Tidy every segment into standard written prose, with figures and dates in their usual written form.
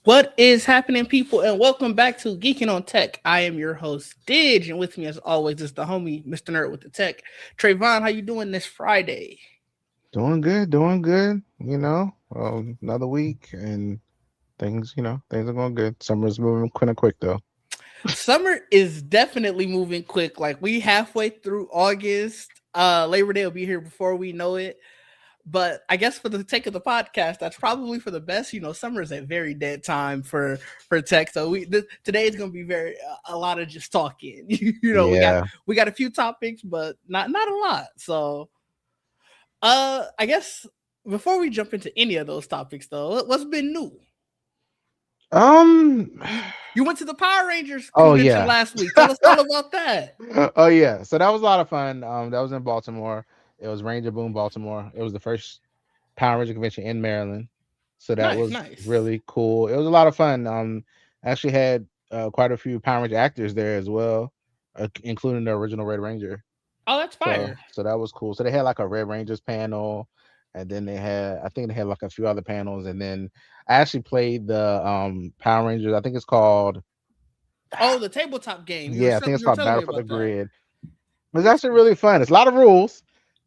What is happening, people, and welcome back to Geekin on Tech. I am your host, Didge, and with me, as always, is the homie, Mr. Nerd with the Tech. Trayvon, how you doing this Friday? Doing good, doing good. Another week and things are going good. Summer's moving kind of quick though. Summer is definitely moving quick. Like we halfway through August. Labor Day will be here before we know it. But I guess for the sake of the podcast, that's probably for the best. Summer is a very dead time for tech. So today is going to be very a lot of just talking. We got Yeah. a few topics, but not a lot. So I guess before we jump into any of those topics, though, what's been new? Um. You went to the Power Rangers Oh convention yeah. last week. Tell us all about that. Oh yeah. So that was a lot of fun. That was in Baltimore. It was Ranger Boom, Baltimore. It was the first Power Ranger convention in Maryland. So that Nice, was nice. really cool. It was a lot of fun. I actually had quite a few Power Ranger actors there as well, including the original Red Ranger. Oh, that's So fire. so that was cool. So they had like a Red Rangers panel, and then I think they had like a few other panels, and then I actually played the Power Rangers. I think it's called Oh, the tabletop game. yeah, I think it's You were called telling me Battle for the about that. Grid. It's actually really fun. It's a lot of rules.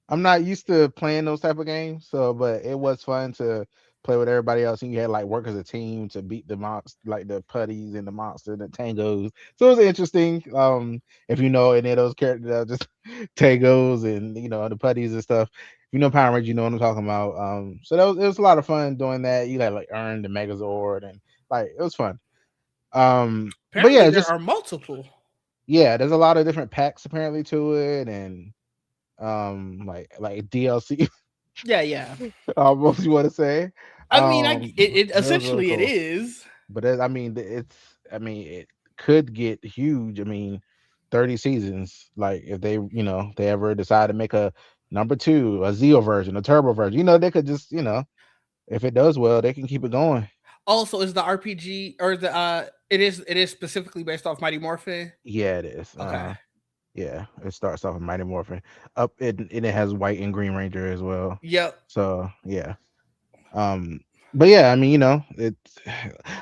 I'm not used to playing those type of games, so but it was fun to play with everybody else, and you had like work as a team to beat the monster, like the putties and the monster, the tangos. So it was interesting. If you know any of those characters, just tangos and the putties and stuff. If you know Power Rangers, you know what I'm talking about. So it was a lot of fun doing that. You like earn the Megazord and like it was fun. But Apparently, yeah, there just are multiple. yeah, there's a lot of different packs apparently to it, and like DLC Yeah, yeah. almost you want to say. I mean, it It was really essentially it cool. is. But it could get huge. I mean, 30 seasons. Like if they ever decide to make a number two, a Zeo version, a turbo version, they could just, if it does well, they can keep it going. Also, is the RPG or the it is specifically based off Mighty Morphin. Yeah, it is. Okay. Yeah, it starts off with Mighty Morphin. And it has White and Green Ranger as well. Yep. So yeah. Um, but yeah, I mean, it's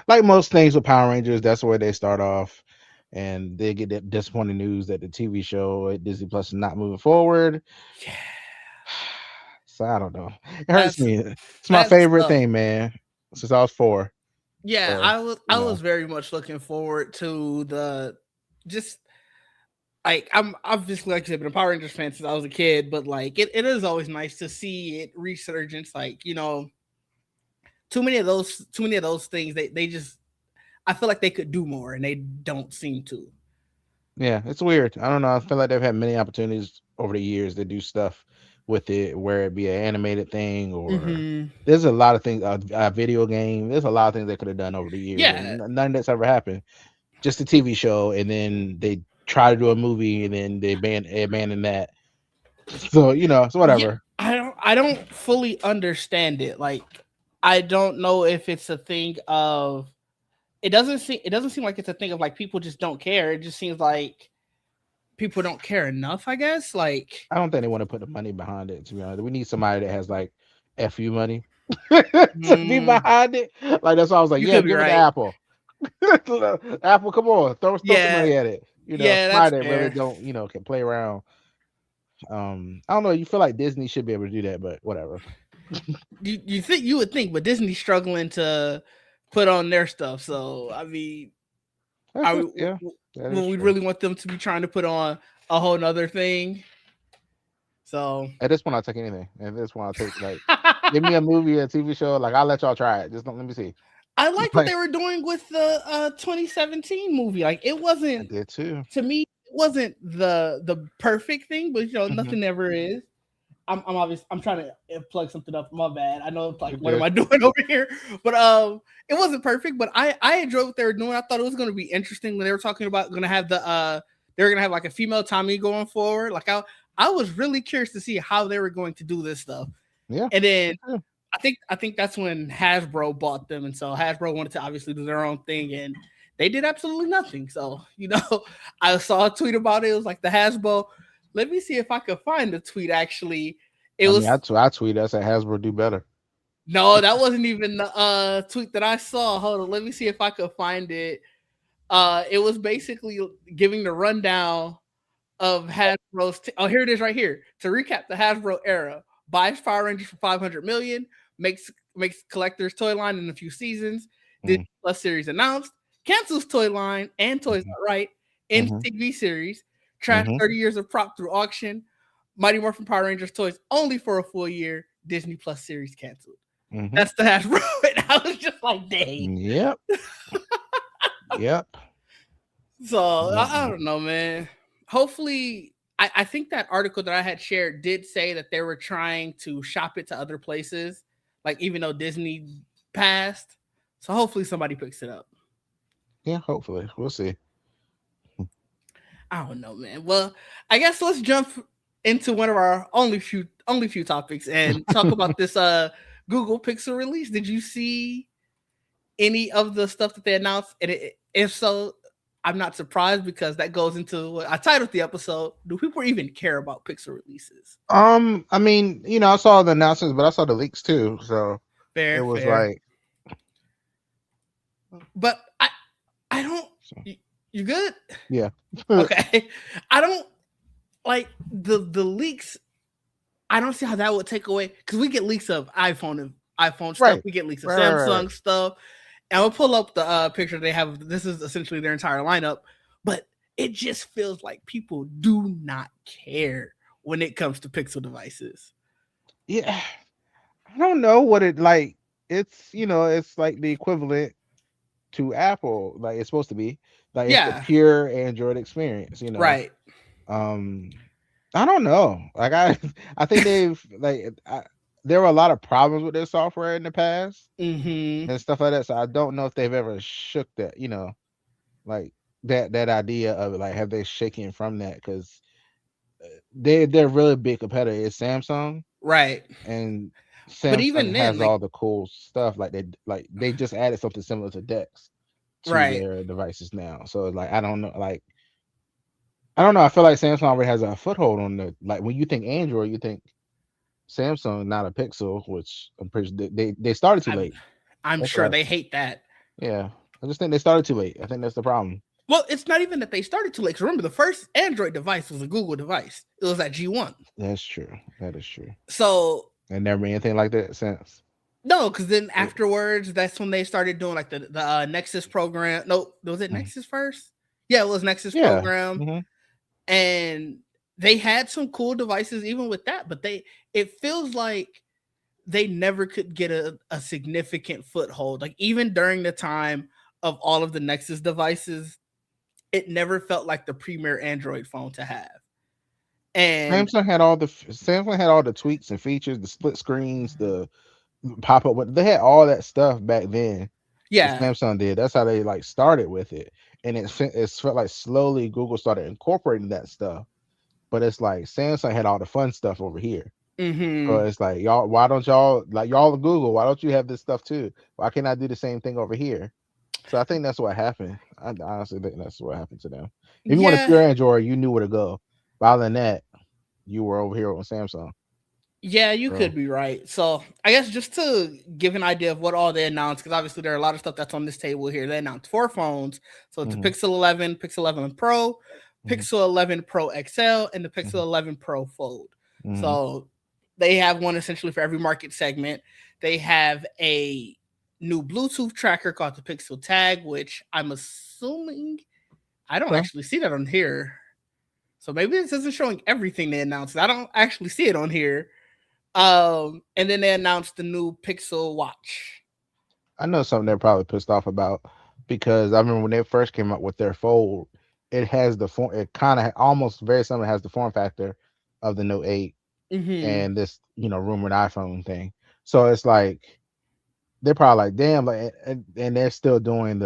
like most things with Power Rangers, that's where they start off, and they get that disappointing news that the TV show at Disney Plus is not moving forward. Yeah. So I don't know. It hurts That's me. It's my that's favorite tough. thing, man, since I was four. Yeah, So I was very much looking forward to the just like I'm obviously like I said, been a Power Rangers fan since I was a kid, but like it is always nice to see it resurgence. Like too many of those things they just I feel like they could do more and they don't seem to. yeah, it's weird. I don't know. I feel like they've had many opportunities over the years to do stuff with it, where it be an animated thing or Hmm. there's a lot of things, a video game. There's a lot of things they could have done over the years, Yeah, and none that's ever happened. Just a TV show, and then they try to do a movie, and then they abandon that. So so yeah. whatever. I don't fully understand it. Like I don't know if it's a thing of it doesn't seem like it's a thing of like people just don't care. It just seems like people don't care enough. I guess like I don't think they want to put the money behind it. To be honest, we need somebody that has like fu money to be mm, behind it. Like that's why I was like, you yeah, could be give it to right. Apple. Apple, come on, throw some Yeah, money at it. yeah, that's Somebody that really fair. don't can play around. I don't know. You feel like Disney should be able to do that, but whatever. You would think, but Disney's struggling to put on their stuff. So I mean, That's I just yeah, that is will we true. really want them to be trying to put on a whole nother thing? So At this point, I'll take anything. At this point, I'll take like give me a movie, a TV show. Like I'll let y'all try it. Just don't let me see. I like what Like they were doing with the 2017 movie. Like it I wasn't did too. to me, it wasn't the perfect thing, but Hmm. nothing ever is. I'm trying to plug something up. My bad. I know it's like You're what am good. I doing over here? But it wasn't perfect, but I enjoyed what they were doing. I thought it was gonna be interesting when they were talking about gonna have the they were gonna have like a female Tommy going forward. Like I was really curious to see how they were going to do this stuff. Yeah. And then Me too. I think that's when Hasbro bought them, and so Hasbro wanted to obviously do their own thing, and they did absolutely nothing. So I saw a tweet about it. It was like the Hasbro. Let me see if I could find the tweet. Actually, it I mean, was I tweet. I said Hasbro do better. No, that wasn't even the tweet that I saw. Hold on, let me see if I could find it. It was basically giving the rundown of Hasbro's. Oh, here it is, right here. To recap the Hasbro era: buys Power Rangers for 500 million, makes collector's toy line in a few seasons. Disney Mm, Plus series announced, cancels toy line and Toys mhm, R Right, ends mhm, TV series, trash mhm, 30 years of prop through auction. Mighty Morphin Power Rangers toys only for a full year. Disney Plus series canceled. mhm. That's the Hasbro. And I was just like, dang. Yep. Yep. So I Mm-mm. don't know, man. Hopefully, I think that article that I had shared did say that they were trying to shop it to other places, like even though Disney passed. So hopefully somebody picks it up. Yeah, hopefully. We'll see. I don't know, man. Well, I guess let's jump into one of our only few topics and talk about this Google Pixel release. Did you see any of the stuff that they announced? And if so, I'm not surprised because that goes into what I titled the episode. Do people even care about Pixel releases? I mean, I saw the announcements, but I saw the leaks too. So it Fair, was fair. like, But I don't. so, You good? yeah. Okay. I don't like the leaks. I don't see how that would take away because we get leaks of iPhone stuff. Right. We get leaks of Right. Samsung stuff. And we'll pull up the picture they have. This is essentially their entire lineup, but it just feels like people do not care when it comes to Pixel devices. Yeah. I don't know what it like. It's like the equivalent to Apple, like it's supposed to be. Like it's the Yeah, pure Android experience. right. Um, I don't know. Like I, I think there were a lot of problems with their software in the past Mm-hmm. and stuff like that. So I don't know if they've ever shook that, like that idea of it. Like, have they shaken from that? Because they're really big competitor is Samsung, Right. and But Samsung even then, has like, all the cool stuff. They just added something similar to Dex to right. their devices now. So it's like I don't know. Like I don't know. I feel like Samsung already has a foothold on the like when you think Android, you think Samsung, not a Pixel, which I'm pretty sure they started too I'm late. I'm That's what sure I they hate that. yeah. I just think they started too late. I think that's the problem. Well, it's not even that they started too late. 'Cause remember, the first Android device was a Google device. It was at G1. That's true. That is true. So And never been anything like that since. no, because then Yeah. afterwards, that's when they started doing like the Nexus program. No, was it Mhm. Nexus first? Yeah, it was Nexus Yeah. program, Hmm. and they had some cool devices even with that. But it feels like they never could get a significant foothold. Like even during the time of all of the Nexus devices, it never felt like the premier Android phone to have. And Samsung had all the tweaks and features, the split screens, the pop up. They had all that stuff back then. The yeah, Samsung did. That's how they like started with it, and it felt like slowly Google started incorporating that stuff. But it's like Samsung had all the fun stuff over here. So mm-hmm, it's like y'all, why don't y'all like y'all Google? Why don't you have this stuff too? Why can't I do the same thing over here? So I think that's what happened. I honestly think that's what happened to them. If you want a yeah, pure Android, you knew where to go. But other than that, you were over here on Samsung. yeah, you So could be right. So I guess just to give an idea of what all they announced, because obviously there are a lot of stuff that's on this table here. They announced four phones. So it's the hmm Pixel 11, Pixel 11 Pro, hmm Pixel 11 Pro XL, and the Pixel hmm 11 Pro Fold. hmm So they have one essentially for every market segment. They have a new Bluetooth tracker called the Pixel Tag, which I'm assuming I don't okay. actually see that on here. So maybe this isn't showing everything they announced. I don't actually see it on here. And then they announced the new Pixel Watch. I know something they're probably pissed off about because I remember when they first came up with their fold, it has the form. It kind of almost very similar has the form factor of the Note 8 Mm-hmm. and this rumored iPhone thing. So it's like they're probably like, damn, like, and they're still doing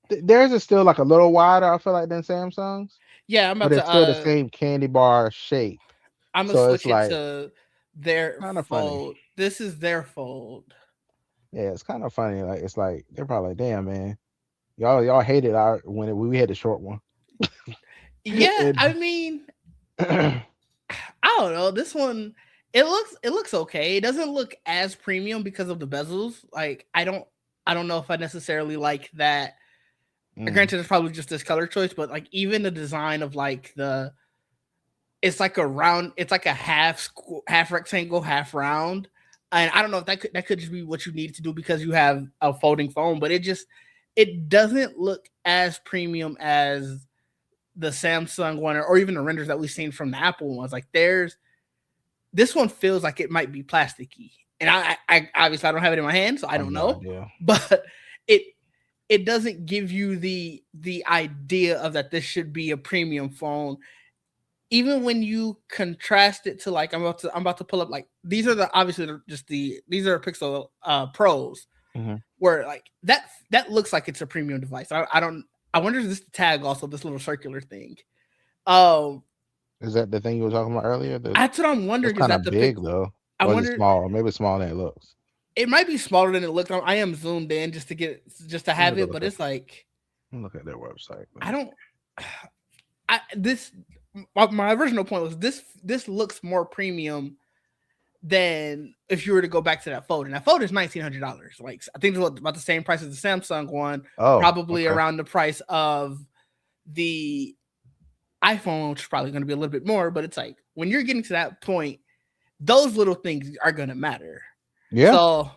theirs is still like a little wider. I feel like than Samsung's, Yeah, I'm but about to it's still the same candy bar shape. I'm gonna So it's switch it like to their kind of funny. fold. This is their fold. Yeah, it's kind of funny. Like it's like they're probably like, damn, man, y'all hated our when we had the short one. Yeah, It, I mean, I don't know. This one, it looks okay. It doesn't look as premium because of the bezels. Like I don't know if I necessarily like that. Mm. Granted, it's probably just this color choice, but like even the design of like the it's like a round, it's like a half rectangle, half round. And I don't know if that could just be what you need to do because you have a folding phone, but it doesn't look as premium as the Samsung one or even the renders that we've seen from the Apple ones. Like there's this one feels like it might be plasticky. And I obviously I don't have it in my hand, so I I have don't no know. idea. But it it doesn't give you the idea of that this should be a premium phone. Even when you contrast it to like I'm about to pull up like these are the obviously just these are Pixel Pros Hmm. where like that looks like it's a premium device. I don't I wonder if this tag also this little circular thing. Um Is that the thing you were talking about earlier? that's what I'm That's wondering is kind that of the pic big though, I or is it wonder small? Or maybe it's smaller than it looks. it might be smaller than it looked. I am zoomed in just to Let me have go it, look but at. it's like Let me look at their website. Let I me don't I this my original point was this looks more premium than if you were to go back to that fold. And that fold is $1,900. Like I think it's about the same price as the Samsung one, Oh, probably okay. around the price of the iPhone, which is probably going to be a little bit more. But it's like when you're getting to that point, those little things are going to matter. Yeah, So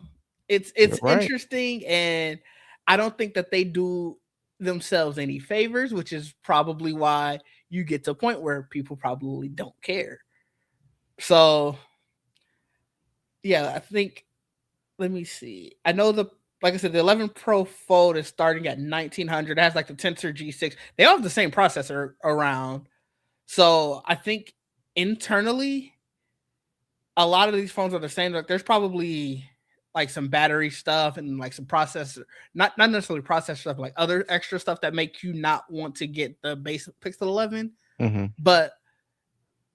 you're it's right. interesting, and I don't think that they do themselves any favors, which is probably why you get to a point where people probably don't care. So yeah, I think let me see. I know the like I said, the 11 Pro Fold is starting at 1900. It has like the Tensor G6. They all have the same processor around. So I think internally, a lot of these phones are the same. Like there's probably like some battery stuff and like some processor, not necessarily processor stuff, like other extra stuff that make you not want to get the base Pixel 11. Hmm. But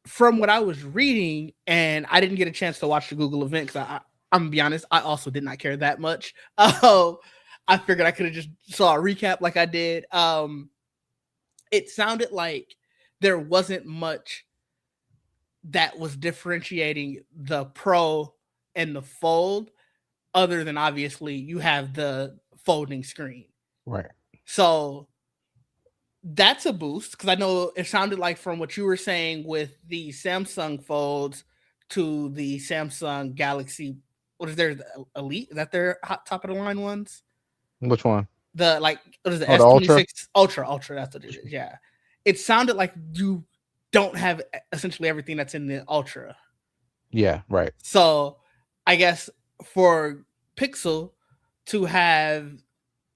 from what I was reading, and I didn't get a chance to watch the Google event because I'm gonna be honest, I also did not care that much. I figured I could have just saw a recap like I did. It sounded like there wasn't much that was differentiating the Pro and the Fold, other than obviously you have the folding screen. Right. So that's a boost because I know it sounded like from what you were saying with the Samsung Folds to the Samsung Galaxy. What is there? The Elite? Is that their hot top of the line ones? Which one? The like what is it? Oh, the Ultra. S26 Ultra Ultra. That's what it is. Yeah, it sounded like you don't have essentially everything that's in the Ultra. Yeah. Right. So I guess for Pixel to have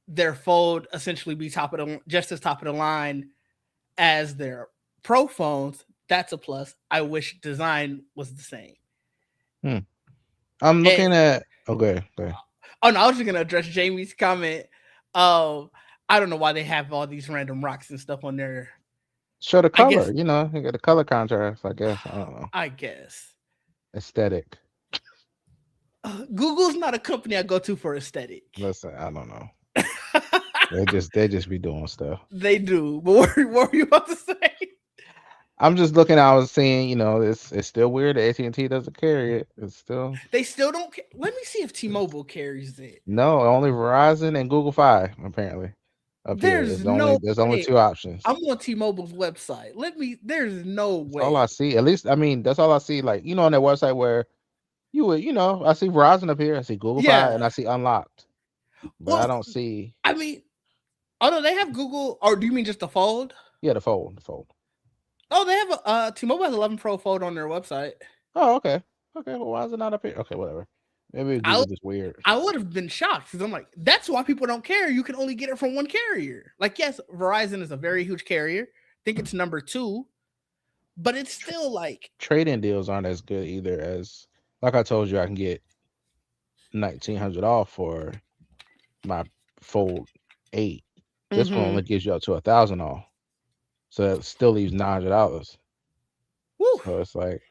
their fold essentially be top of the just as top of the line as their pro phones, that's a plus. I wish design was the same. Hmm. I'm And looking at. Okay. Okay. oh no, I was just gonna address Jamie's comment of I don't know why they have all these random rocks and stuff on there. Show the I color. guess You got the color contrast. I guess. I don't know. I guess Aesthetic. Google's not a company I go to for aesthetic. Listen, I don't know. They just be doing stuff. They do, but what were you about to say? I'm just looking. I was seeing. It's still weird that AT&T doesn't carry it. It's still They still don't. Let me see if T-Mobile carries it. no. Only Verizon and Google Fi apparently. Up here, There's no there's only way. two options. I'm on T-Mobile's website. Let me. There's no That's all I way. see. At least I mean that's all I see. Like on their website where I see Verizon up here. I see Google Fi and Yeah. I see unlocked, but I Well, don't see. I mean, although they have Google, or do you mean just the Fold? Yeah, the fold. Oh, they have a T-Mobile has 11 Pro Fold on their website. Oh, okay. Okay, well, why is it not up here? Okay, whatever. Maybe I Google just weird. I would have been shocked because I'm like, that's why people don't care. You can only get it from one carrier. Like, yes, Verizon is a very huge carrier. I think it's number two, but it's Tr- still like, Trade-in deals aren't as good either as like I told you, I can get 1,900 off for my Fold 8. This one mm-hmm. only gives you up to 1,000 off, so it still leaves $900. Woo. So it's like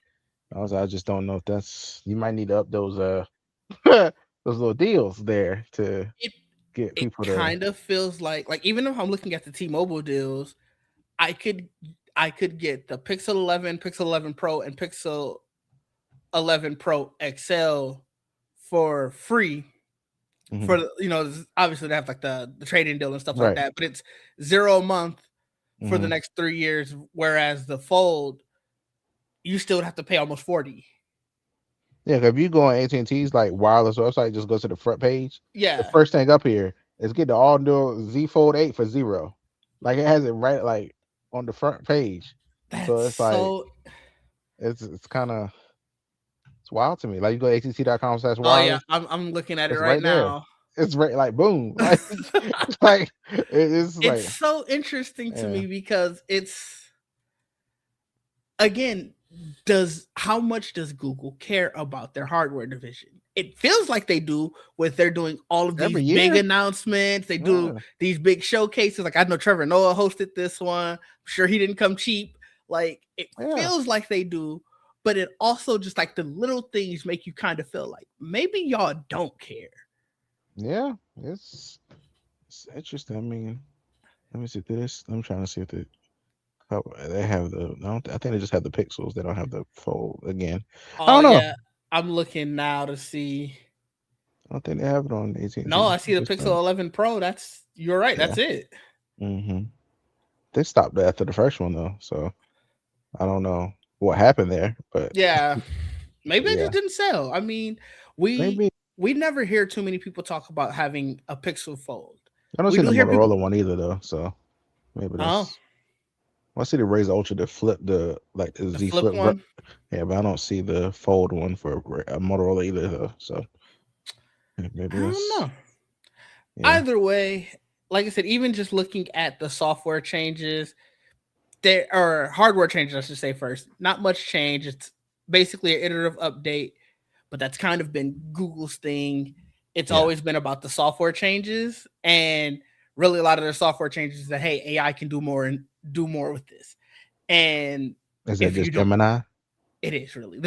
I just don't know if that's you might need to up those those little deals there to It get it people to. kind of feels like even if I'm looking at the T-Mobile deals, I could I could get the Pixel 11, Pixel 11 Pro, and Pixel 11 Pro XL for free Hmm. for obviously they have like the trading deal and stuff like Right. that, but it's 0 a month for the Hmm. next 3 years, whereas the Fold you still would have to pay almost 40. Yeah, 'cause if you go on AT&T's like wireless website, just go to the front page. The Yeah, first thing up here is get the all new Z Fold 8 for 0. Like it has it right like on the front page. So that's it's like so. it's kind of it's wild to me. Like you go to Oh yeah, att.com/wireless, I'm looking at it it's right right there. now. It's right like boom. Like it's like it's It's like so interesting to yeah. me because it's, again, does how much does Google care about their hardware division? It feels like they do, with they're doing all of Every these big year. announcements. They do Yeah. these big showcases. Like I know Trevor Noah hosted this one. I'm sure he didn't come cheap. Like it Yeah. feels like they do, but it also just like the little things make you kind of feel like maybe y'all don't care. Yeah. It's interesting. I mean, let me see this. I'm trying to see if they have the. I think they just have the pixels. They don't have the fold again. I Oh don't know. yeah, I'm looking now to see. I don't think they have it on No, AT&T. I see the Just Pixel 11 Pro. That's You're right. yeah. That's it. Hmm. They stopped after the first one though, so I don't know what happened there, Yeah, maybe but it yeah, just didn't sell. I mean, we maybe we never hear too many people talk about having a Pixel Fold. I don't We see do the hear people. Motorola one either though, so maybe Oh, that's. Well, I see the Razr Ultra to flip the like the the Z flip Flip, one. yeah, but I don't see the fold one for Motorola either though. So I maybe don't that's know. yeah, Either way, like I said, even just looking at the software changes, there or hardware changes, I should say first. Not much change. It's basically an iterative update, but that's kind of been Google's thing. It's yeah. always been about the software changes, and really a lot of their software changes is that hey, AI can do more and do more with this. And Is that if you just don't, Gemini? it is really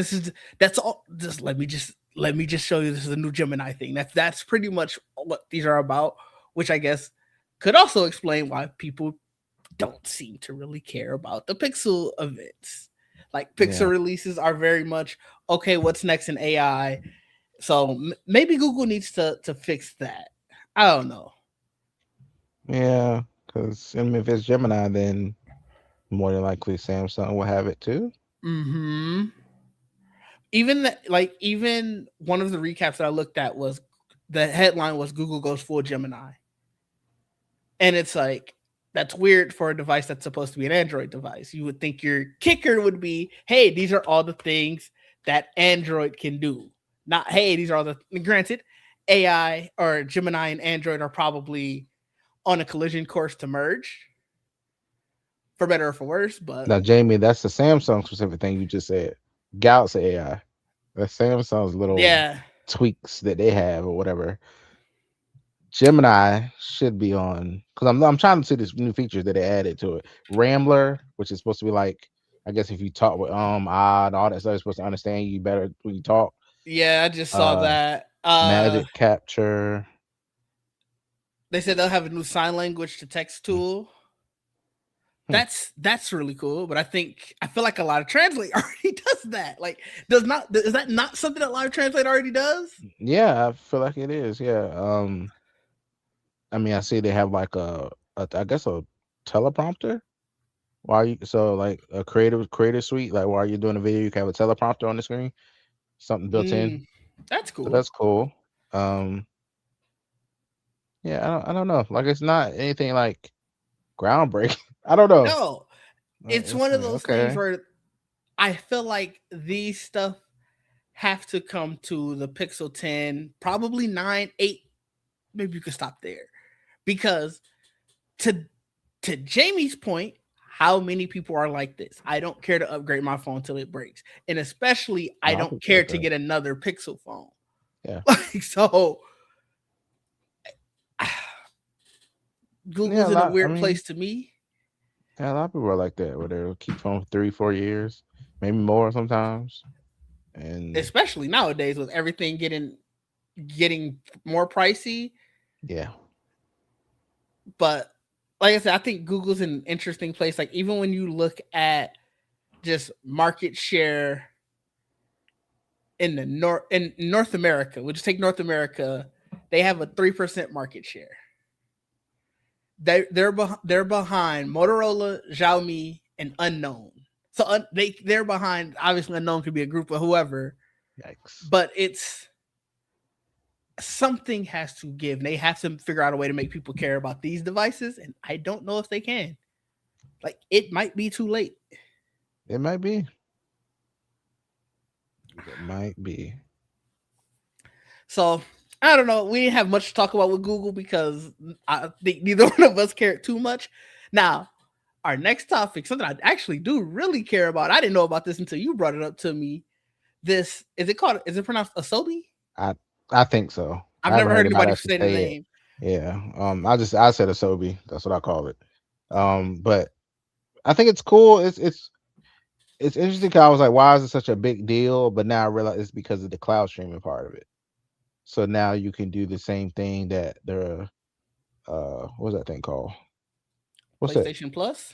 that's all. Just let me just show you this is a new Gemini thing. That's pretty much what these are about, which I guess could also explain why people don't seem to really care about the Pixel events. Like Pixel Yeah, releases are very much okay. What's next in AI? So maybe Google needs to fix that. I don't know. yeah. Because I mean, if it's Gemini, then more than likely Samsung will have it too. Hmm. Even one of the recaps that I looked at was the headline was Google goes full Gemini, and it's like that's weird for a device that's supposed to be an Android device. You would think your kicker would be, hey, these are all the things that Android can do. Not, hey, these are all the. Granted, AI or Gemini and Android are probably on a collision course to merge, for better or for worse. But Now, Jamie, that's the Samsung specific thing you just said. Galaxy AI. That's Samsung's little yeah, tweaks that they have or whatever. Gemini should be on because I'm trying to see these new features that they added to it. Rambler, which is supposed to be like I guess if you talk with odd all that stuff, it's supposed to understand you better when you talk. yeah, I just saw Uh, that. Magic Capture. They said they'll have a new sign language to text tool. Hmm. That's really cool, but I feel like a lot of Translate already does that. Like, is that not something that Live Translate already does? Yeah, I feel like it is. Yeah. I mean, I see they have like a I guess a teleprompter. While you so like a creative suite, like while you're doing a video, you can have a teleprompter on the screen, something built in. Mm, that's So cool. that's cool. Um, yeah, I don't know. Like it's not anything like groundbreaking. I don't know. No, Like, it's it's one of like those things okay, where I feel like these stuff have to come to the Pixel 10, probably 9, 8. Maybe you could stop there because to Jamie's point, how many people are like this? I don't care to upgrade my phone till it breaks, and especially a I lot of don't people care like to that. get another Pixel phone. Yeah, Like so, yeah, Google's a in a lot. I weird mean, place to me, yeah, a lot of people are like that, where they'll keep phone for 3, 4 years, maybe more sometimes. And especially nowadays with everything getting more pricey. yeah, But like I said, I think Google's in an interesting place. Like even when you look at just market share in the North America. We'll just take North America. They have a 3% market share. They're behind Motorola, Xiaomi, and Unknown. So they're behind. Obviously, Unknown could be a group of whoever, Yikes. but it's something has to give. And they have to figure out a way to make people care about these devices, and I don't know if they can. Like it might be too late. It might be. It might be. So I don't know. We didn't have much to talk about with Google because I think neither one of us cared too much. Now, our next topic, something I actually do really care about. I didn't know about this until you brought it up to me. This is it called? Is it pronounced Asobi? I I think so. I've I haven't never heard heard anybody anybody actually say the say it. name. Yeah. I said Asobi. That's what I call it. But I think it's cool. It's interesting because I was like, why is it such a big deal? But now I realize it's because of the cloud streaming part of it. So now you can do the same thing that the what's that thing called? What's that? PlayStation Plus.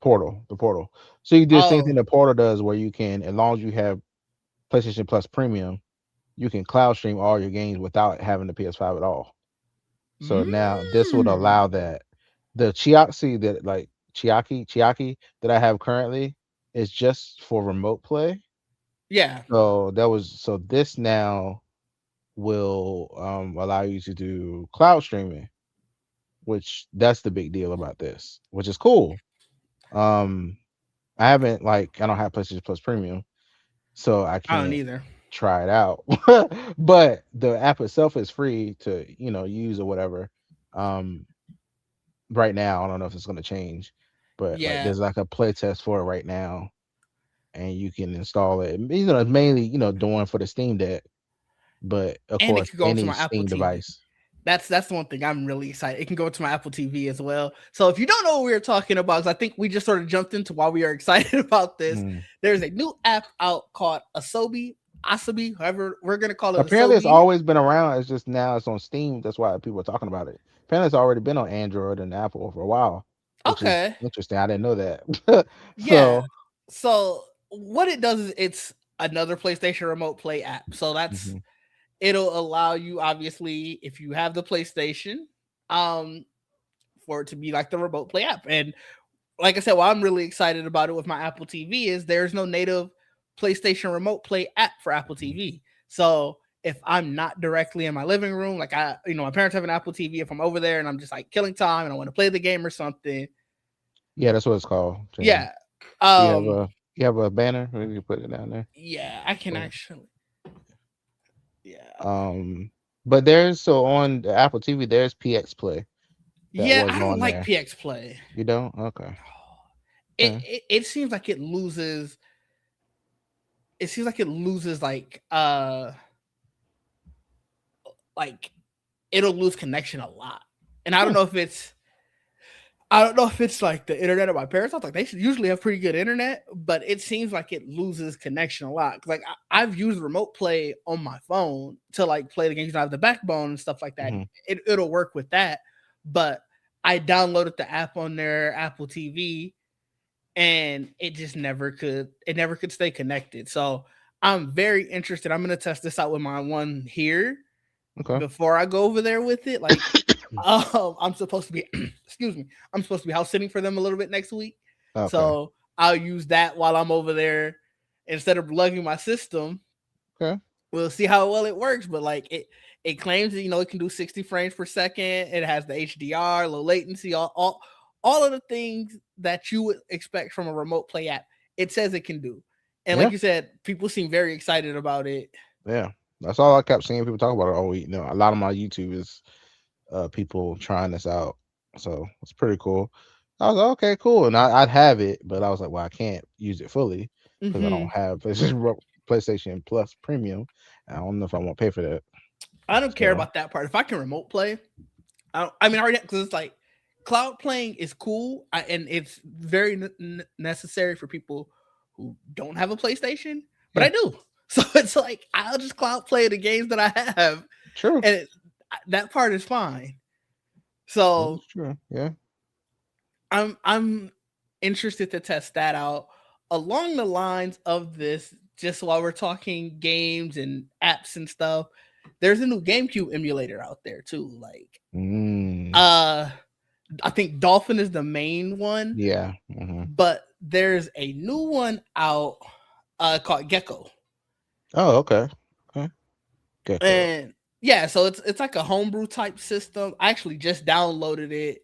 Portal, the portal. So you do the same thing Oh, the portal does where you can, as long as you have PlayStation Plus Premium, you can cloud stream all your games without having the PS5 at all. So now this would mm, allow that. The Chiaxi that like Chiaki that I have currently is just for remote play. yeah. So this now will allow you to do cloud streaming, which that's the big deal about this, which is cool. Um I don't have PlayStation Plus Premium, so I I don't can't either. try it out. But the app itself is free to, use or whatever. Um right now, I don't know if it's gonna change, but like Yeah, there's like a play test for it right now, and you can install it. It's mainly, doing for the Steam Deck, but of and it course could go to any my Apple Steam TV. device. That's the one thing I'm really excited. It can go to my Apple TV as well. So if you don't know what we were talking about, 'cause I think we just sort of jumped into why we are excited about this. Mhm. There's a new app out called Asobi, however we're gonna call it Apparently, it's Asobi. always been around. It's just now it's on Steam. That's why people are talking about it. Apparently, it's already been on Android and Apple for a while, which is Okay, interesting. I didn't know that. yeah. So, So what it does is it's another PlayStation Remote Play app. So mhm, it'll allow you, obviously, if you have the PlayStation, um, for it to be like the Remote Play app. And like I said, why I'm really excited about it with my Apple TV is there's no native PlayStation Remote Play app for Apple mhm. TV. So if I'm not directly in my living room, like my parents have an Apple TV. If I'm over there and I'm just like killing time and I want to play the game or something, Yeah, that's what it's called. Jane. yeah, You have um, a banner. Maybe you put it down there. yeah, I can So, actually, yeah, um, but there's so on the Apple TV, there's PX Play that yeah. was I don't on like there. PX Play. You don't? Okay. It, Okay. it it seems like it loses. It seems like it loses like it'll lose connection a lot. And Hmm, I don't know if it's like the internet of my parents. I was like, they should usually have pretty good internet, but it seems like it loses connection a lot. Cause like I've used remote play on my phone to like play the games. I have the backbone and stuff like that. mhm. It'll work with that. But I downloaded the app on their Apple TV and it never could stay connected. So I'm very interested. I'm gonna test this out with my one here Okay. before I go over there with it. Like I'm supposed to be excuse me, I'm supposed to be house sitting for them a little bit next week. Okay. So I'll use that while I'm over there instead of lugging my system. Okay. We'll see how well it works, but like it claims that it can do 60 frames per second. It has the HDR, low latency, all of the things that you would expect from a remote play app. It says it can do. And like Yeah. you said, people seem very excited about it. Yeah. That's all I kept seeing people talk about it all week. A lot of my YouTube is people trying this out. So it's pretty cool. I was like, okay, cool. And I'd have it, but I was like, well, I can't use it fully because I don't Hmm. have PlayStation Plus Premium. I don't know if I want to pay for that. I don't care So about that part. If I can remote play, I mean, I already because it's like cloud playing is cool and it's very necessary for people who don't have a PlayStation, but yeah, I do. So it's like I'll just cloud play the games that I have, true. and that part is fine. That So is true. Yeah. I'm interested to test that out along the lines of this. just while we're talking games and apps and stuff, there's a new GameCube emulator out there too. Like, Mm, uh, I think Dolphin is the main one, yeah. Hmm. but there's a new one out called Gecko. Oh, okay. Okay. Gecko. And yeah, so it's like a homebrew type system. I actually just downloaded it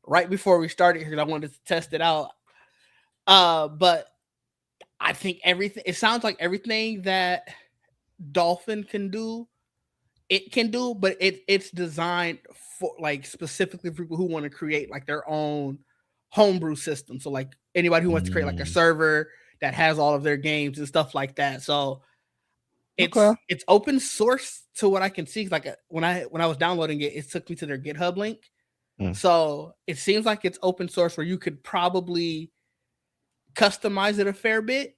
right before we started here 'cause I wanted to test it out. But I think everything it sounds like everything that Dolphin can do, it can do, but it's designed for like specifically for people who want to create like their own homebrew system. So like anybody who wants to create like a Mm, server that has all of their games and stuff like that. So okay. it's open source to what I can see. Like when I was downloading it, it took me to their GitHub link. Mm, So it seems like it's open source where you could probably customize it a fair bit.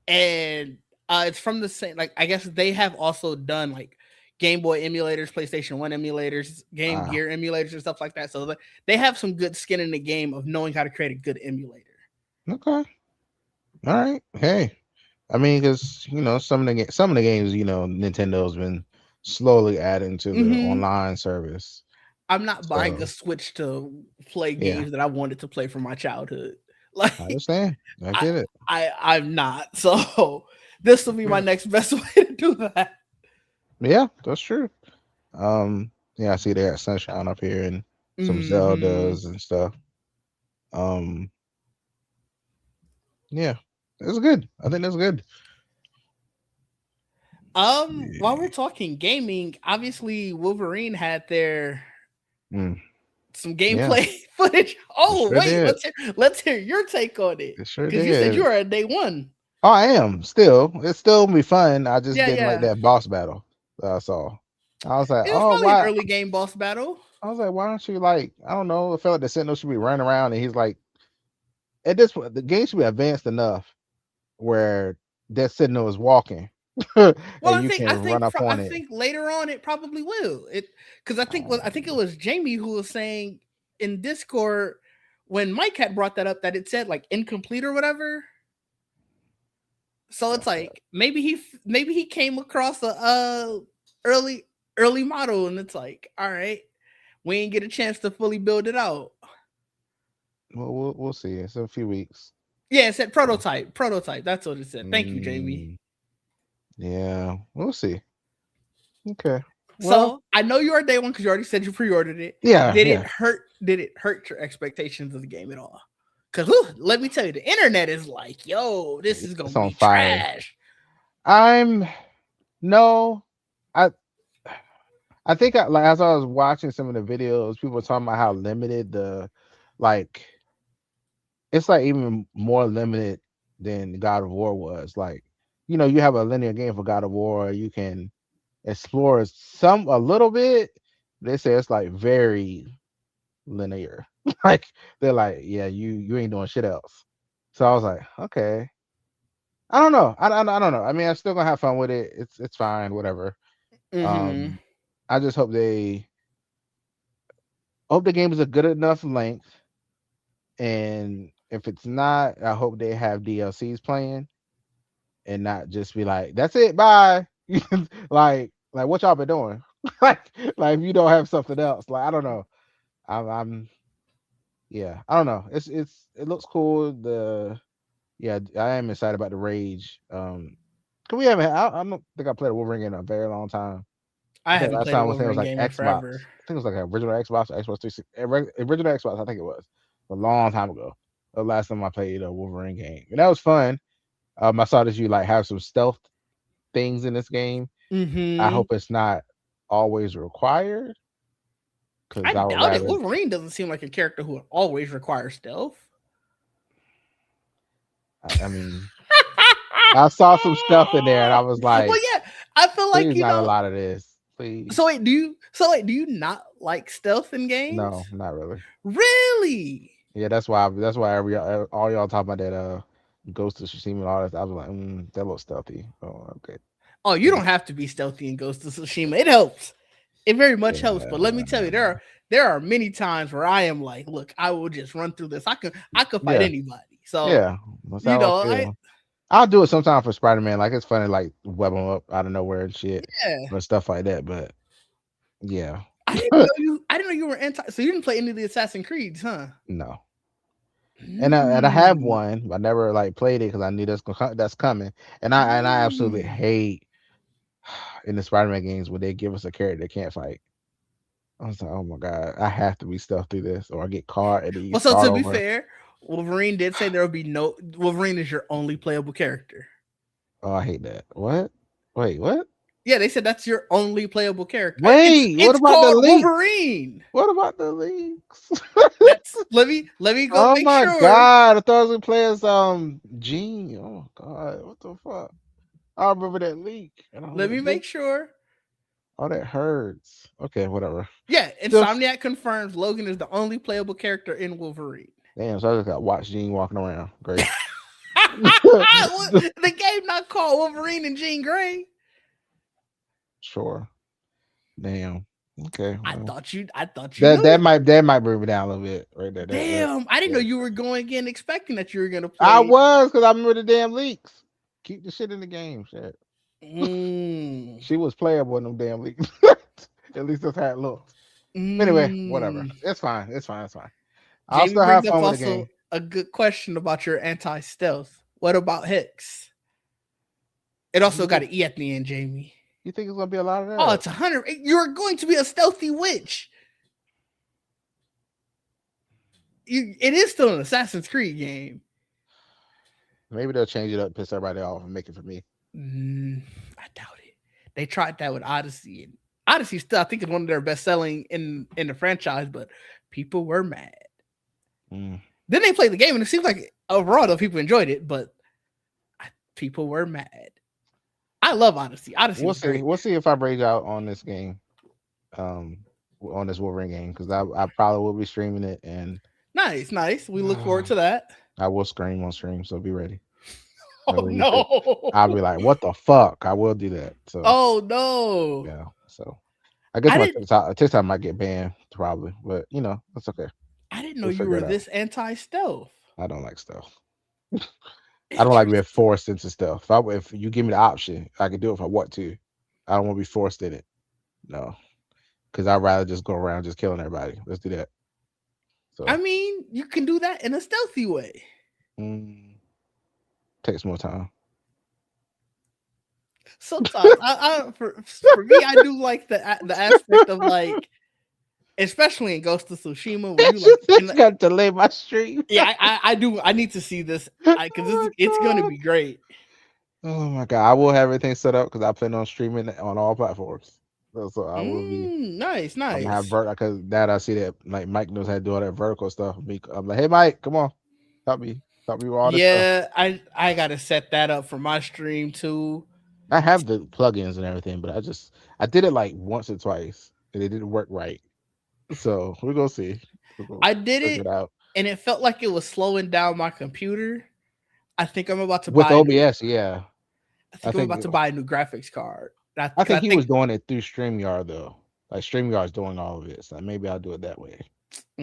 And it's from the same. Like I guess they have also done like Game Boy emulators, PlayStation One emulators, Game ah, Gear emulators, and stuff like that. So they have some good skin in the game of knowing how to create a good emulator. okay. All right. Hey, I mean, because some of the games, Nintendo's been slowly adding to the Hmm. online service. I'm not buying a So Switch to play yeah, games that I wanted to play from my childhood. I Like understand. I I get it. I'm not. So this will be my next best way to do that. Yeah, that's true. Yeah, I see they got Sunshine up here and some Hmm. Zeldas and stuff. Um, yeah, it's good. I think that's good. While we're Yeah. talking gaming, obviously Wolverine had their Mm, some yeah, gameplay footage. it Oh sure wait, did. let's hear your take on it It sure because you said you did. were at day one. Oh, I am still. It's still gonna be fun. I just Yeah, didn't like yeah. that boss battle that I saw. I was like, It was oh, probably an why? early game boss battle. I was like, why don't you like? I don't know. I felt like the Sentinel should be running around, and he's like, at this point, the game should be advanced enough where that Sentinel is walking, and Well, you can run up I on it. think later on it probably will. It because I think it Um, was Jamie who was saying in Discord when Mike had brought that up that it said like incomplete or whatever. So it's okay. like maybe he came across a early early model and it's like all right, we ain't get a chance to fully build it out. Well, we'll see. It's in a few weeks. Yeah, it said So, prototype. That's what it said. Thank you, Jamie. mm, yeah, we'll see. Okay. Well, So I know you are day one because you already said you pre-ordered it. yeah, yeah. Did it hurt your expectations of the game at all? Because let me tell you, the internet is like, yo, this is gonna It's on be fire. trash. I'm no. I I think like as I was watching some of the videos, people were talking about how limited like it's like even more limited than God of War was. Like, you have a linear game for God of War, you can explore some a little bit. They say it's like very linear. Like they're like, yeah, you ain't doing shit else. So I was like, okay. I don't know. I don't know. I mean, I'm still gonna have fun with it. It's fine, whatever. Mm-hmm. Um, I just hope the game is a good enough length, and if it's not, I hope they have DLCs playing and not just be like, "That's it, bye." Like what y'all been doing? like if you don't have something else, like I don't know. I'm yeah, I don't know. It looks cool. Yeah, I am excited about the Rage. Cause we haven't. I don't think I played a Wolverine in a very long time. I I think haven't last played a time I was saying it was Wolverine like game in Xbox. forever. I think it was like an original Xbox, Xbox 360, original Xbox. I think it was a long time ago. The last time I played a Wolverine game, and that was fun. I saw that you like have some stealth things in this game. I Mm-hmm. hope it's not always required because I I would doubt it. rather. Wolverine doesn't seem like a character who would always require stealth. I mean, I saw some stuff in there, and I was Well, like, yeah, I feel like please, not a lot of this, So please. wait, do you not like stealth in games? No, not really. Really? Yeah, that's why all y'all talking about that Ghost of Tsushima and all that. I was like, that looks stealthy. Oh, okay. Oh, you Yeah, don't have to be stealthy in Ghost of Tsushima. It helps. It very much helps. But let me tell you, yeah, there are many times where I am like, look, I will just run through this. I could fight yeah, anybody. So yeah. That's you how I know, feel. I'll do it sometime for Spider-Man. Like it's funny, like web them up out of nowhere and shit, Yeah. or stuff like that. But yeah, I didn't know you were anti. So you didn't play any of the Assassin's Creeds, huh? no. And I have Mm. one, but I never like played it because I knew that's coming. And I absolutely Mm. hate in the Spider-Man games when they give us a character that can't fight. I was like, oh my god, I have to be stealth through this, or I get caught and then you Well, so start to be over. fair, Wolverine did say there will be no Wolverine is your only playable character. Oh, I hate that. What? Wait, what? Yeah, they said that's your only playable character. Wait, what It's about the called leak? Wolverine. What about the leaks? That's let me go Oh make my sure. god, I thought I was gonna play as Gene. Oh god, what the fuck? I remember that leak. And I was Let me like, this make sure. oh that hurts. Okay, whatever. Yeah, Still Insomniac confirms Logan is the only playable character in Wolverine. damn, so I just got watch Gene walking around. Great. The game not called Wolverine and Jean Grey. Sure. Damn. Okay, well. I thought you That knew. that might bring me down a little bit right there. Damn, I didn't know Yeah. you were going in expecting that you were gonna I play. was because I remember the damn leaks. Keep the shit in the game. Shit. Mm, She was playable in them damn leaks. At least that's how it looked. Anyway, whatever. mm. It's fine. It's fine. It's fine. I'll Jamie still have brings up fun with the also game. a good question about your anti-stealth. What about Hicks? It also You got think an E at the end, Jamie. you think it's gonna be a lot of Oh, that? it's 100. You're going to be a stealthy witch. It is still an Assassin's Creed game. Maybe they'll change it up, piss everybody off, and make it for me. Mm, I doubt it. They tried that with Odyssey, and Odyssey still I think is one of their best selling in the franchise, but people were mad. Mm. Then they played the game, and it seems like overall though people enjoyed it, but people were mad. I love Odyssey. Odyssey We'll was see. great. We'll see if I break out on this game, um, on this Wolverine game, because I probably will be streaming it, and Nice, nice. We look forward to that. I will scream on stream. So be ready. Oh Whenever you say, I'll be no. like, "What the fuck?" I will do that. So Oh no. yeah. So I guess I my didn't TikTok might get banned probably, but that's okay. I didn't know We'll you figure were it out. this anti-stealth. I don't like stealth. I don't like being Interesting. forced into stuff. If you give me the option, I can do it if I want to. I don't want to be forced in it. No, because I'd rather just go around just killing everybody. Let's do that. I So mean, you can do that in a stealthy way. mm, takes more time. Sometimes for me, I do like the aspect of like, especially in Ghost of Tsushima, when you like, It's got to delay my stream. yeah, I do. I need to see this because Oh it's my going to god. be great. Oh my god. I will have everything set up because I plan on streaming it on all platforms. So I will be. Nice, I'm gonna have nice. because that I see that like Mike knows how to do all that vertical stuff. I'm like, hey Mike, come on, help me with all this stuff. Yeah, I gotta set that up for my stream too. I have the plugins and everything, but I did it like once or twice and it didn't work right. So we're gonna see. We're gonna I did figure it, it out and it felt like it was slowing down my computer. I think I'm about to with buy a new. OBS. Yeah, I I think I'm think about to buy a new graphics card. I Cause I think he think was doing it through Streamyard though. Like Streamyard's doing all of it, so maybe I'll do it that way.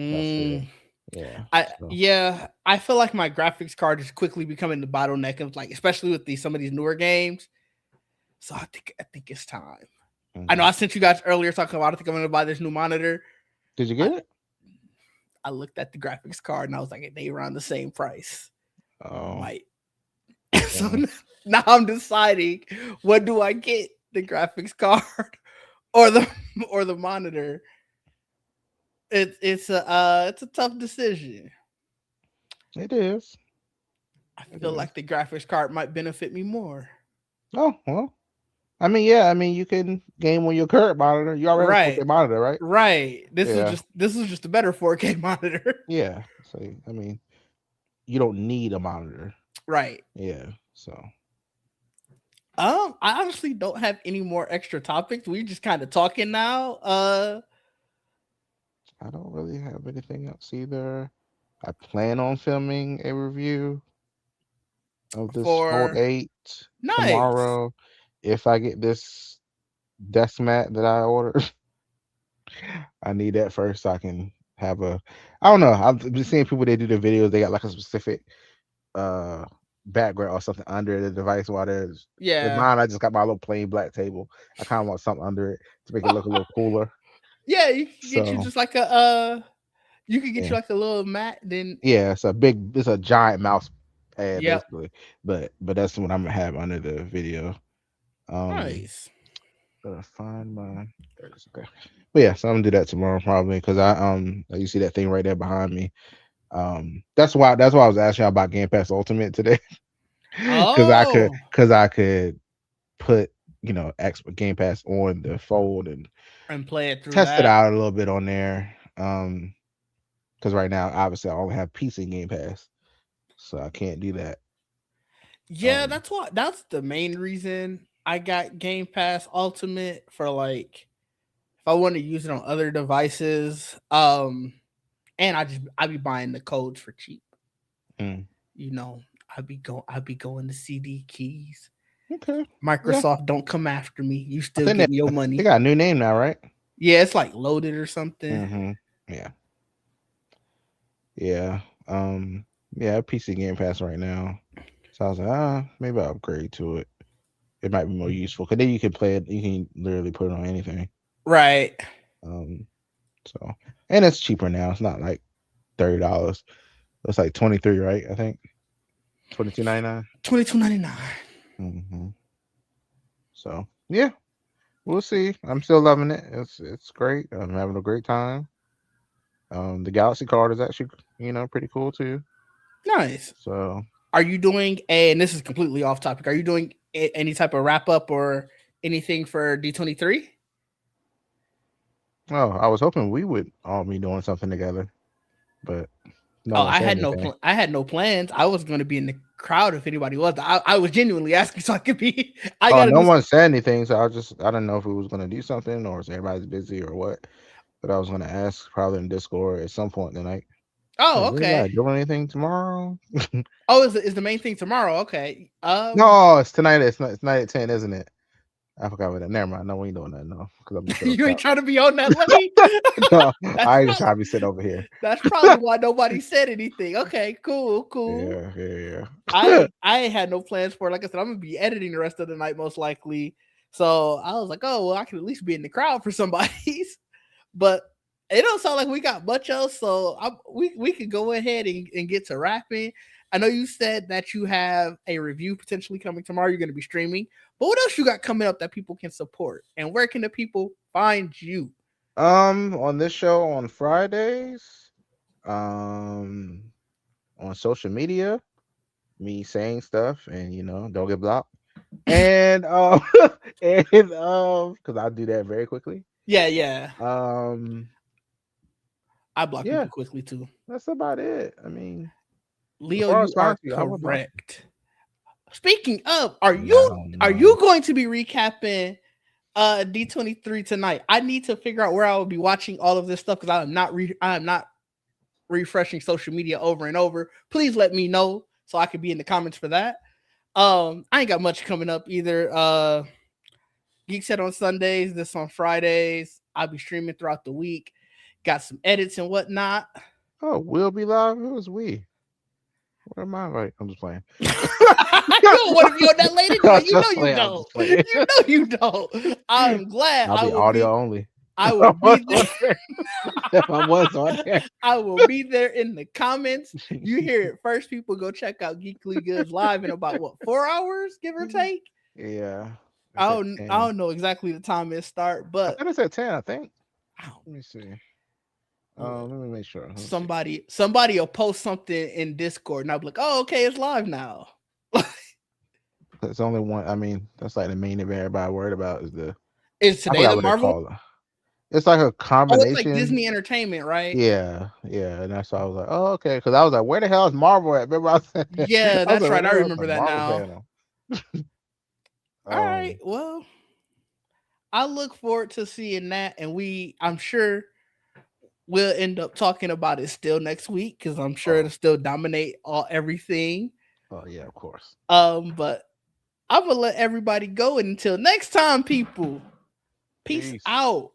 That's it. mm, Yeah. I So yeah, I feel like my graphics card is quickly becoming the bottleneck of like, especially with some of these newer games. So I think it's time. I know mhm. I sent you guys earlier talking about I think I'm gonna buy this new monitor. Did you I, get it? I looked at the graphics card and I was like, they around the same price. Oh, Might. So damn. now I'm deciding what do I get, the graphics card or the monitor. It's a tough decision. It is. I It feel is. like the graphics card might benefit me more. Oh well. I mean, yeah. I mean, you can game on your current monitor. You already have a Right. 4K monitor, right? Right. Yeah. This is just a better 4K monitor. Yeah. So I mean, you don't need a monitor. Right. Yeah. So I honestly don't have any more extra topics. We just kind of talking now. I don't really have anything else either. I plan on filming a review of this Fold For 8 nice. tomorrow if I get this desk mat that I ordered. I need that first so I can have a. I don't know. I've been seeing people they do the videos. They got like a specific uh background or something under the device while there's with Yeah. mine. I just got my little plain black table. I kind of want something under it to make it look a little cooler. Yeah, you can get you So just like a you could get you yeah, like a little mat. Then yeah, it's a giant mouse pad yep, basically, but that's what I'm gonna have under the video. Um, nice. gotta find my there it is. Okay, but yeah, so I'm gonna do that tomorrow probably because you see that thing right there behind me. That's why I was asking you about Game Pass Ultimate today because Oh, I could put X Game Pass on the fold and and play it through test it that. out a little bit on there. Because right now obviously I only have PC Game Pass, so I can't do that. Yeah, Um, that's what. That's the main reason I got Game Pass Ultimate for like if I want to use it on other devices. And I be buying the codes for cheap. mm, You know, I be going to CD keys. okay, yeah, Microsoft, don't come after me. You I still think get me your they money. got a new name now, right? Yeah, it's like loaded or something. Mm-hmm. Yeah, yeah, yeah. PC Game Pass right now, so I was like, maybe I'll upgrade to it. It might be more useful because then you can play it. You can literally put it on anything. Right. Um, so and it's cheaper now. It's not like $30. It's like 23, right? I think 22.99. 22.99. Mm-hmm. So yeah, we'll see. I'm still loving it. It's great. I'm having a great time. The Galaxy card is actually pretty cool too. Nice. So Are you doing a, and this is completely off topic, are you doing any type of wrap up or anything for D23? oh, I was hoping we would all be doing something together, but no Oh, one said anything. I had no plans. I was going to be in the crowd if anybody was. I was genuinely asking so I could be. I Oh, got to no do. one said anything, so I didn't know if we was gonna do something or if everybody's busy or what. But I was gonna ask probably in Discord at some point tonight. Oh, Like, okay. anybody doing anything tomorrow? Oh, is the main thing tomorrow? Okay. No, it's tonight. It's night at 10, isn't it? I forgot what that. Never mind. No, we ain't doing that. No, because I'm gonna sit up You ain't top. trying to be on that lane. No, That's I ain't just probably trying to be sitting over here. why nobody said anything. Okay, cool, cool. Yeah, yeah, yeah. I ain't had no plans for it. Like I said, I'm gonna be editing the rest of the night most likely. So I was like, oh well, I can at least be in the crowd for somebody's. But it don't sound like we got much else. So we could go ahead and get to rapping. I know you said that you have a review potentially coming tomorrow. You're going to be streaming, but what else you got coming up that people can support? And where can the people find you? On this show on Fridays, um, on social media, me saying stuff and don't get blocked. And because I do that very quickly. Yeah, yeah. Um, I block yeah, people quickly too. that's about it. I mean, Leo, before I you respond are to you, I would block correct. Speaking of, now. are No. you going to be recapping D23 tonight? I need to figure out where I will be watching all of this stuff because I am not refreshing social media over and over. Please let me know so I can be in the comments for that. I ain't got much coming up either. Geek Set on Sundays, this on Fridays. I'll be streaming throughout the week. Got some edits and whatnot. Oh, we'll be live. Who's we? What am I like? I'm just playing. You don't want to be on that late anyway. I'm You know just you playing. I'm don't. just playing. You know you don't. I'm glad I'll be audio only. I I will be was there. on there. If I was on there. I will be there in the comments. You hear it first. People go check out Geekly Goods live in about what 4 hours, give or take. Yeah. It's at I 10. don't know exactly the time it start, I but thought it's at 10, I think. I don't Let me see. look. Let me make sure. Let me see. Somebody will post something in Discord, and I'll be like, "Oh, okay, it's live now." It's only one. I mean, that's like the main event everybody worried about is the. Is I today forgot the what they Marvel? call it. It's like a Oh, it's like combination. Disney Entertainment, right? Yeah, yeah, and that's why I was like, oh, okay, because I was like, where the hell is Marvel at? Remember, I, said, Yeah, I was that's like, where right. the I hell is the remember that Marvel now. panel? All right. Um, Well, I look forward to seeing that, and I'm sure we'll end up talking about it still next week because I'm sure oh, it'll still dominate everything. oh yeah, of course. But I'm gonna let everybody go, and until next time, people. Peace Peace. out.